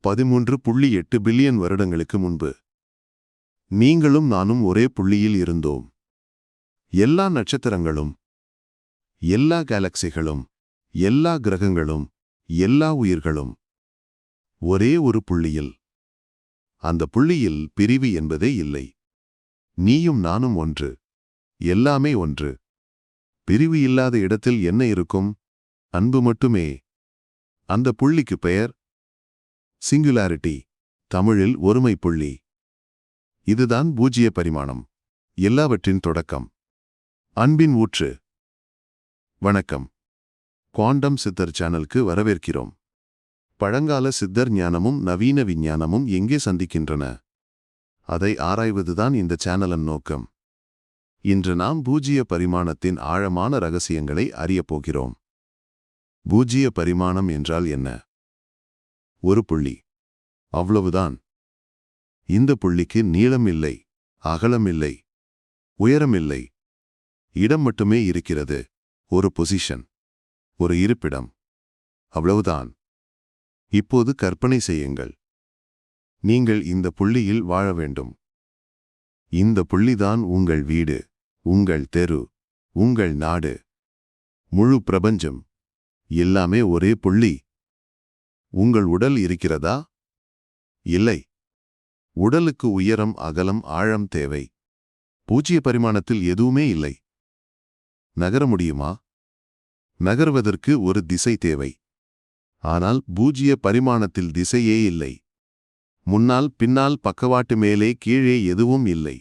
13.8 billion வருடங்களுக்கு முன்பு நீங்களும் நானும் ஒரே புள்ளியில் இருந்தோம். எல்லா நட்சத்திரங்களும், எல்லா கேலக்சிகளும், எல்லா கிரகங்களும், எல்லா உயிர்களும் ஒரே ஒரு புள்ளியில். அந்த புள்ளியில் பிரிவு என்பதே இல்லை. நீயும் நானும் ஒன்று, எல்லாமே ஒன்று. பிரிவு இல்லாத இடத்தில் என்ன இருக்கும்? அன்பு மட்டுமே. அந்த புள்ளிக்கு பெயர் சிங்குலாரிட்டி, தமிழில் ஒருமை புள்ளி. இதுதான் பூஜ்ய பரிமாணம், எல்லாவற்றின் தொடக்கம், அன்பின் ஊற்று. வணக்கம். குவாண்டம் சித்தர் சேனலுக்கு வரவேற்கிறோம். பழங்கால சித்தர் ஞானமும் நவீன விஞ்ஞானமும் எங்கே சந்திக்கின்றன? அதை ஆராய்வதுதான் இந்த சேனலின் நோக்கம். இன்று நாம் பூஜ்ய பரிமாணத்தின் ஆழமான ரகசியங்களை அறியப் போகிறோம். பூஜ்ய பரிமாணம் என்றால் என்ன? ஒரு புள்ளி, அவ்வளவுதான். இந்த புள்ளிக்கு நீளம் இல்லை, அகலம் இல்லை, உயரம் இல்லை. இடம் மட்டுமே இருக்கிறது. ஒரு பொசிஷன், ஒரு இருப்பிடம், அவ்வளவுதான். இப்போது கற்பனை செய்யுங்கள். நீங்கள் இந்த புள்ளியில் வாழ வேண்டும். இந்த புள்ளிதான் உங்கள் வீடு, உங்கள் தெரு, உங்கள் நாடு, முழு பிரபஞ்சம். எல்லாமே ஒரே புள்ளி. உங்கள் உடல் இருக்கிறதா? இல்லை. உடலுக்கு உயரம், அகலம், ஆழம் தேவை. பூஜ்ய பரிமாணத்தில் எதுவுமே இல்லை. நகர முடியுமா? நகர்வதற்கு ஒரு திசை தேவை. ஆனால் பூஜ்ய பரிமாணத்தில் திசையே இல்லை. முன்னால், பின்னால், பக்கவாட்டு, மேலே, கீழே எதுவும் இல்லை.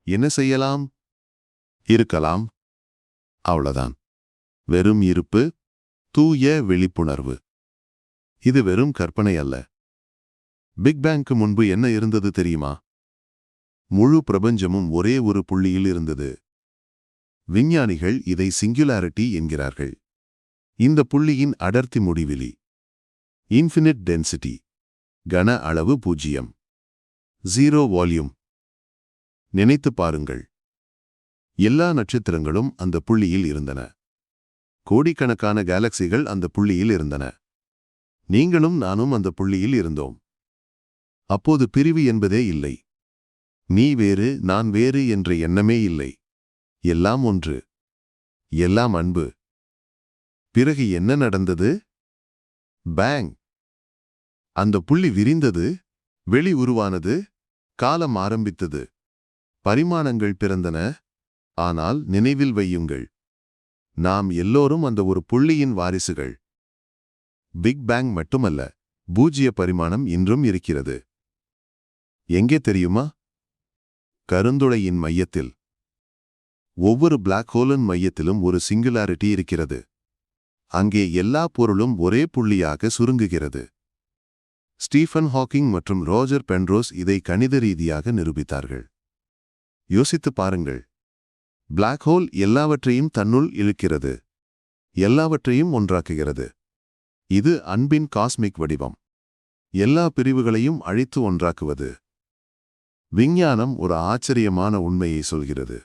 என்ன செய்யலாம்? இருக்கலாம். அவ்வளவுதான். வெறும் இருப்பு, தூய விழிப்புணர்வு. இது வெறும் கற்பனை அல்ல. பிக் பேங்க்கு முன்பு என்ன இருந்தது தெரியுமா? முழு பிரபஞ்சமும் ஒரே ஒரு புள்ளியில் இருந்தது. விஞ்ஞானிகள் இதை சிங்குலாரிட்டி என்கிறார்கள். இந்த புள்ளியின் அடர்த்தி முடிவிலி, இன்ஃபினிட் டென்சிட்டி, கன அளவு 0, 0 வால்யூம். நினைத்து பாருங்கள். எல்லா நட்சத்திரங்களும் அந்த புள்ளியில் இருந்தன. கோடிக்கணக்கான கேலக்சிகள் அந்த புள்ளியில் இருந்தன. நீங்களும் நானும் அந்த புள்ளியில் இருந்தோம். அப்போது பிரிவு என்பதே இல்லை. நீ வேறு, நான் வேறு என்ற எண்ணமே இல்லை. எல்லாம் ஒன்று, எல்லாம் அன்பு. பிறகு என்ன நடந்தது? பேங். அந்த புள்ளி விரிந்தது, வெளி உருவானது, காலம் ஆரம்பித்தது, பரிமாணங்கள் பிறந்தன. ஆனால் நினைவில் வையுங்கள், நாம் எல்லோரும் அந்த ஒரு புள்ளியின் வாரிசுகள். பிக் பேங் மட்டுமல்ல, பூஜ்ய பரிமாணம் இன்றும் இருக்கிறது. எங்கே தெரியுமா? கருந்துளையின் மையத்தில். ஒவ்வொரு பிளாக் ஹோலின் மையத்திலும் ஒரு சிங்குலாரிட்டி இருக்கிறது. அங்கே எல்லா பொருளும் ஒரே புள்ளியாக சுருங்குகிறது. ஸ்டீஃபன் ஹாக்கிங் மற்றும் ரோஜர் பென்ரோஸ் இதை கணித ரீதியாக நிரூபித்தார்கள். யோசித்து பாருங்கள். பிளாக் ஹோல் எல்லாவற்றையும் தன்னுள் இழுக்கிறது, எல்லாவற்றையும் ஒன்றாக்குகிறது. இது அன்பின் காஸ்மிக் வடிவம். எல்லா பிரிவுகளையும் அழித்து ஒன்றாக்குவது. விஞ்ஞானம் ஒரு ஆச்சரியமான உண்மையை சொல்கிறது.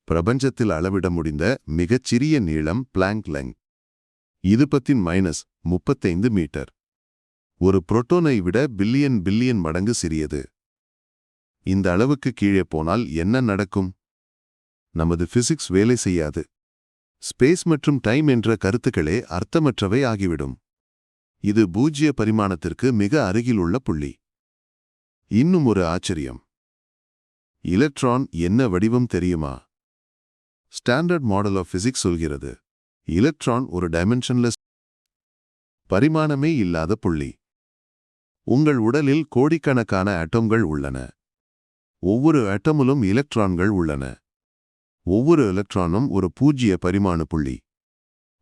பிரபஞ்சத்தில் அளவிட முடிந்த மிகச்சிறிய நீளம் பிளாங்க் லெங்த். இது 10⁻35 மீட்டர். ஒரு புரோட்டானை விட பில்லியன் மடங்கு சிறியது. இந்த அளவுக்கு கீழே போனால் என்ன நடக்கும்? நமது பிசிக்ஸ் வேலை செய்யாது. ஸ்பேஸ் மற்றும் டைம் என்ற கருத்துக்களே அர்த்தமற்றவை ஆகிவிடும். இது பூஜ்ய பரிமாணத்திற்கு மிக அருகில் உள்ள புள்ளி. இன்னும் ஒரு ஆச்சரியம். எலக்ட்ரான் என்ன வடிவம் தெரியுமா? ஸ்டாண்டர்ட் மாடல் ஆஃப் பிசிக்ஸ் சொல்கிறது, எலக்ட்ரான் ஒரு டைமென்ஷன்லெஸ், பரிமாணமே இல்லாத புள்ளி. உங்கள் உடலில் கோடிக்கணக்கான ஆட்டம்கள் உள்ளன. ஒவ்வொரு ஆட்டமிலும் எலக்ட்ரான்கள் உள்ளன. ஒவ்வொரு எலக்ட்ரானும் ஒரு பூஜ்ய பரிமாண புள்ளி.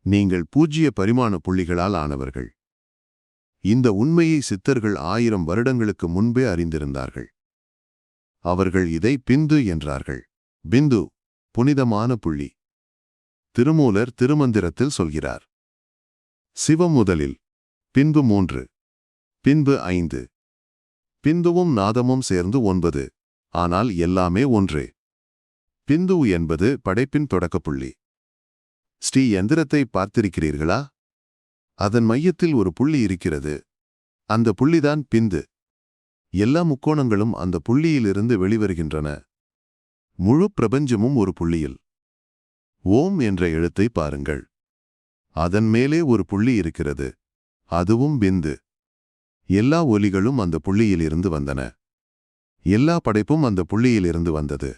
நீங்கள் பூஜ்ய பரிமாண புள்ளிகளால் ஆனவர்கள். இந்த உண்மையை சித்தர்கள் 1000 வருடங்களுக்கு முன்பே அறிந்திருந்தார்கள். அவர்கள் இதை பிந்து என்றார்கள். பிந்து, புனிதமான புள்ளி. திருமூலர் திருமந்திரத்தில் சொல்கிறார். சிவம் முதலில், பின்பு 3, பின்பு 5. பிந்துவும் நாதமும் சேர்ந்து 9. ஆனால் எல்லாமே ஒன்றே. பிந்து என்பது படைப்பின் தொடக்கப்புள்ளி. ஸ்ரீ யந்திரத்தை பார்த்திருக்கிறீர்களா? அதன் மையத்தில் ஒரு புள்ளி இருக்கிறது. அந்த புள்ளிதான் பிந்து. எல்லா முக்கோணங்களும் அந்த புள்ளியிலிருந்து வெளிவருகின்றன. முழு பிரபஞ்சமும் ஒரு புள்ளியில். ஓம் என்ற எழுத்தை பாருங்கள். அதன் மேலே ஒரு புள்ளி இருக்கிறது. அதுவும் பிந்து. எல்லா ஒலிகளும் அந்த புள்ளியிலிருந்து வந்தன. எல்லா படைப்பும் அந்த புள்ளியிலிருந்து வந்தது.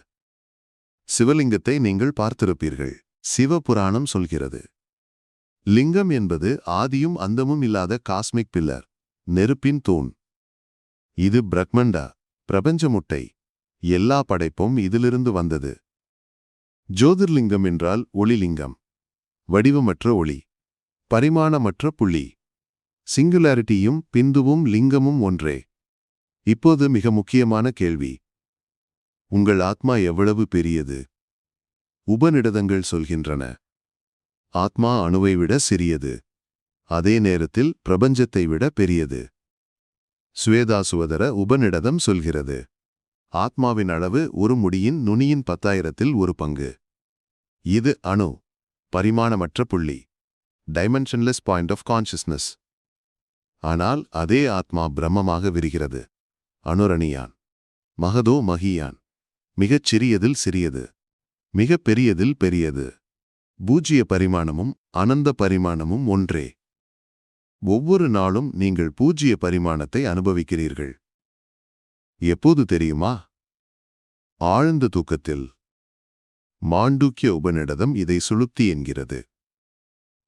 சிவலிங்கத்தை நீங்கள் பார்த்திருப்பீர்கள். சிவபுராணம் சொல்கிறது, லிங்கம் என்பது ஆதியும் அந்தமும் இல்லாத காஸ்மிக் பில்லர், நெருப்பின் தூண். இது பிரக்மண்டா, பிரபஞ்ச முட்டை. எல்லா படைப்பும் இதிலிருந்து வந்தது. ஜோதிர்லிங்கம் என்றால் ஒளிலிங்கம், வடிவமற்ற ஒளி, பரிமாணமற்ற புள்ளி. சிங்குலாரிட்டியும் பிந்துவும் லிங்கமும் ஒன்றே. இப்போது மிக முக்கியமான கேள்வி, உங்கள் ஆத்மா எவ்வளவு பெரியது? உபநிடதங்கள் சொல்கின்றன, ஆத்மா அணுவை விட சிறியது, அதே நேரத்தில் பிரபஞ்சத்தை விட பெரியது. சுவேதாசுவதர உபநிடதம் சொல்கிறது, ஆத்மாவின் அளவு ஒரு முடியின் நுனியின் 10,000ல் ஒரு பங்கு. இது அணு, பரிமாணமற்ற புள்ளி, டைமென்ஷன்லெஸ் பாயிண்ட் ஆஃப் கான்ஷியஸ்னஸ். ஆனால் அதே ஆத்மா பிரம்மமாக விரிகிறது. அணுரணியான், மகதோ மகியான். மிகச் சிறியதில் சிறியது, மிகப் பெரியதில் பெரியது. பூஜ்ய பரிமாணமும் அனந்த பரிமாணமும் ஒன்றே. ஒவ்வொரு நாளும் நீங்கள் பூஜ்ய பரிமாணத்தை அனுபவிக்கிறீர்கள். எப்போது தெரியுமா? ஆழ்ந்த தூக்கத்தில். மாண்டூக்கிய உபநிடதம் இதை சுளுப்தி என்கிறது.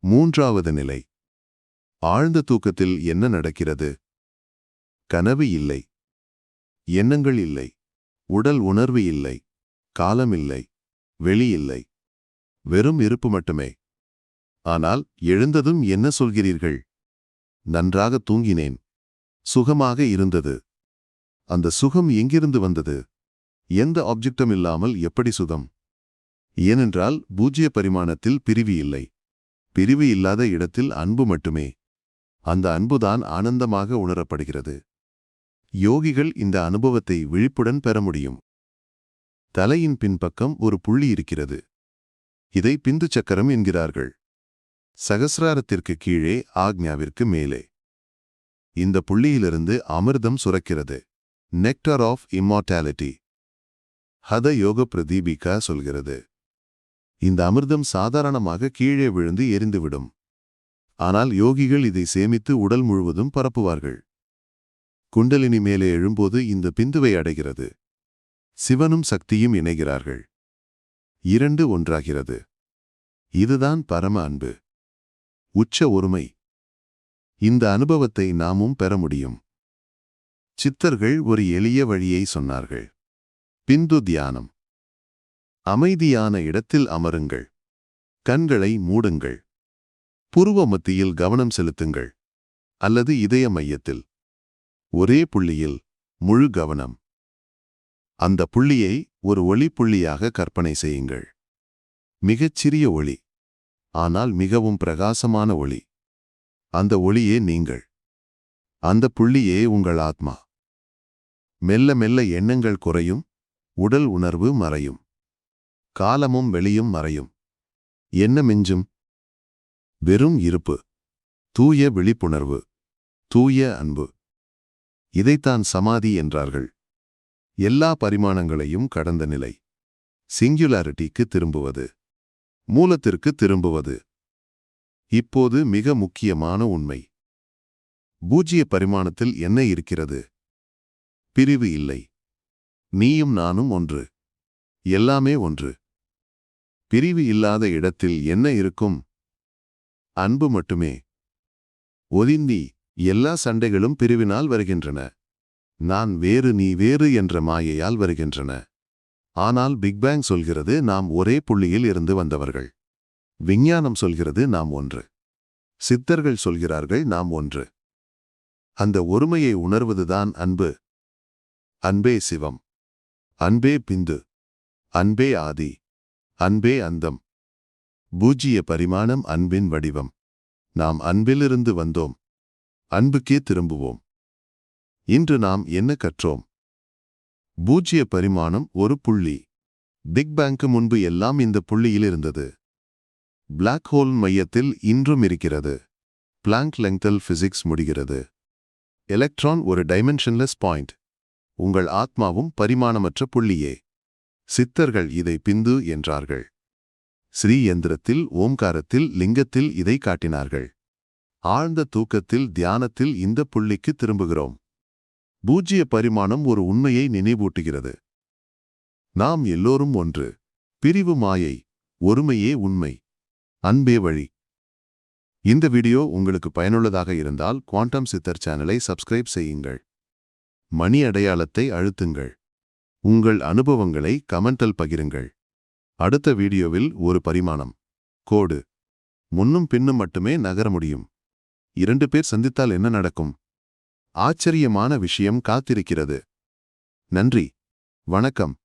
3வது நிலை. ஆழ்ந்த தூக்கத்தில் என்ன நடக்கிறது? கனவு இல்லை, எண்ணங்கள் இல்லை, உடல் உணர்வு இல்லை, காலம் இல்லை, வெளி இல்லை, வெறும் இருப்பு மட்டுமே. ஆனால் எழுந்ததும் என்ன சொல்கிறீர்கள்? நன்றாக தூங்கினேன், சுகமாக இருந்தது. அந்த சுகம் எங்கிருந்து வந்தது? எந்த ஆப்ஜெக்டும் இல்லாமல் எப்படி சுகம்? ஏனென்றால் பூஜ்ய பரிமாணத்தில் பிரிவு இல்லை. பிரிவு இல்லாத இடத்தில் அன்பு மட்டுமே. அந்த அன்புதான் ஆனந்தமாக உணரப்படுகிறது. யோகிகள் இந்த அனுபவத்தை விழிப்புடன் பெற முடியும். தலையின் பின்பக்கம் ஒரு புள்ளி இருக்கிறது. இதை பிந்து சக்கரம் என்கிறார்கள். சகசிராரத்திற்கு கீழே, ஆக்ஞாவிற்கு மேலே. இந்த புள்ளியிலிருந்து அமிர்தம் சுரக்கிறது. Nectar of immortality. ஹத யோக பிரதீபிகா சொல்கிறது, இந்த அமிர்தம் சாதாரணமாக கீழே விழுந்து எரிந்துவிடும். ஆனால் யோகிகள் இதை சேமித்து உடல் முழுவதும் பரப்புவார்கள். குண்டலினி மேலே எழும்போது இந்த பிந்துவை அடைகிறது. சிவனும் சக்தியும் இணைகிறார்கள். 2 ஒன்றாகிறது. இதுதான் பரம அன்பு, உச்ச ஒருமை. இந்த அனுபவத்தை நாமும் பெற முடியும். சித்தர்கள் ஒரு எளிய வழியை சொன்னார்கள். பிந்து தியானம். அமைதியான இடத்தில் அமருங்கள். கண்களை மூடுங்கள். புருவ மத்தியில் கவனம் செலுத்துங்கள், அல்லது இதய மையத்தில். ஒரே புள்ளியில் முழு கவனம். அந்த புள்ளியை ஒரு ஒளி புள்ளியாக கற்பனை செய்யுங்கள். மிகச் சிறிய ஒளி, ஆனால் மிகவும் பிரகாசமான ஒளி. அந்த ஒளியே நீங்கள். அந்த புள்ளியே உங்கள் ஆத்மா. மெல்ல மெல்ல எண்ணங்கள் குறையும், உடல் உணர்வு மறையும், காலமும் வெளியும் மறையும். என்ன மிஞ்சும்? வெறும் இருப்பு, தூய விழிப்புணர்வு, தூய அன்பு. இதைத்தான் சமாதி என்றார்கள். எல்லா பரிமாணங்களையும் கடந்த நிலை. சிங்குலாரிட்டிக்கு திரும்புவது, மூலத்திற்கு திரும்புவது. இப்போது மிக முக்கியமான உண்மை. பூஜ்ய பரிமாணத்தில் என்ன இருக்கிறது? பிரிவு இல்லை. நீயும் நானும் ஒன்று. எல்லாமே ஒன்று. பிரிவு இல்லாத இடத்தில் என்ன இருக்கும்? அன்பு மட்டுமே. ஒதிந்தி, எல்லா சண்டைகளும் பிரிவினால் வருகின்றன. நான் வேறு நீ வேறு என்ற மாயையால் வருகின்றன. ஆனால் பிக்பேங் சொல்கிறது நாம் ஒரே புள்ளியில் இருந்து வந்தவர்கள். விஞ்ஞானம் சொல்கிறது நாம் ஒன்று. சித்தர்கள் சொல்கிறார்கள் நாம் ஒன்று. அந்த ஒருமையை உணர்வதுதான் அன்பு. அன்பே சிவம், அன்பே பிந்து, அன்பே ஆதி, அன்பே அந்தம். பூஜ்ய பரிமாணம் அன்பின் வடிவம். நாம் அன்பிலிருந்து வந்தோம், அன்புக்கே திரும்புவோம். இன்று நாம் என்ன கற்றோம்? பூஜ்ய பரிமாணம் ஒரு புள்ளி. பிக் பேங்க்கு முன்பு எல்லாம் இந்த புள்ளியில் இருந்தது. பிளாக் ஹோல் மையத்தில் இன்றும் இருக்கிறது. பிளாங்க் லெங்தல் பிசிக்ஸ் முடிகிறது. எலக்ட்ரான் ஒரு டைமென்ஷன்லெஸ் பாயிண்ட். உங்கள் ஆத்மாவும் பரிமாணமற்ற புள்ளியே. சித்தர்கள் இதை பிந்து என்றார்கள். ஸ்ரீ யந்திரத்தில், ஓம்காரத்தில், லிங்கத்தில் இதை காட்டினார்கள். ஆழ்ந்த தூக்கத்தில், தியானத்தில் இந்த புள்ளிக்கு திரும்புகிறோம். பூஜ்ய பரிமாணம் ஒரு உண்மையை நினைவூட்டுகிறது. நாம் எல்லோரும் ஒன்று. பிரிவு மாயை, ஒருமையே உண்மை. அன்பே வழி. இந்த வீடியோ உங்களுக்கு பயனுள்ளதாக இருந்தால் குவாண்டம் சித்தர் சேனலை சப்ஸ்கிரைப் செய்யுங்கள். மணி அடையாளத்தை அழுத்துங்கள். உங்கள் அனுபவங்களை கமெண்டில் பகிருங்கள். அடுத்த வீடியோவில் ஒரு பரிமாணம், கோடு, முன்னும் பின்னும் மட்டுமே நகர முடியும். 2 பேர் சந்தித்தால் என்ன நடக்கும்? ஆச்சரியமான விஷயம் காத்திருக்கிறது. நன்றி. வணக்கம்.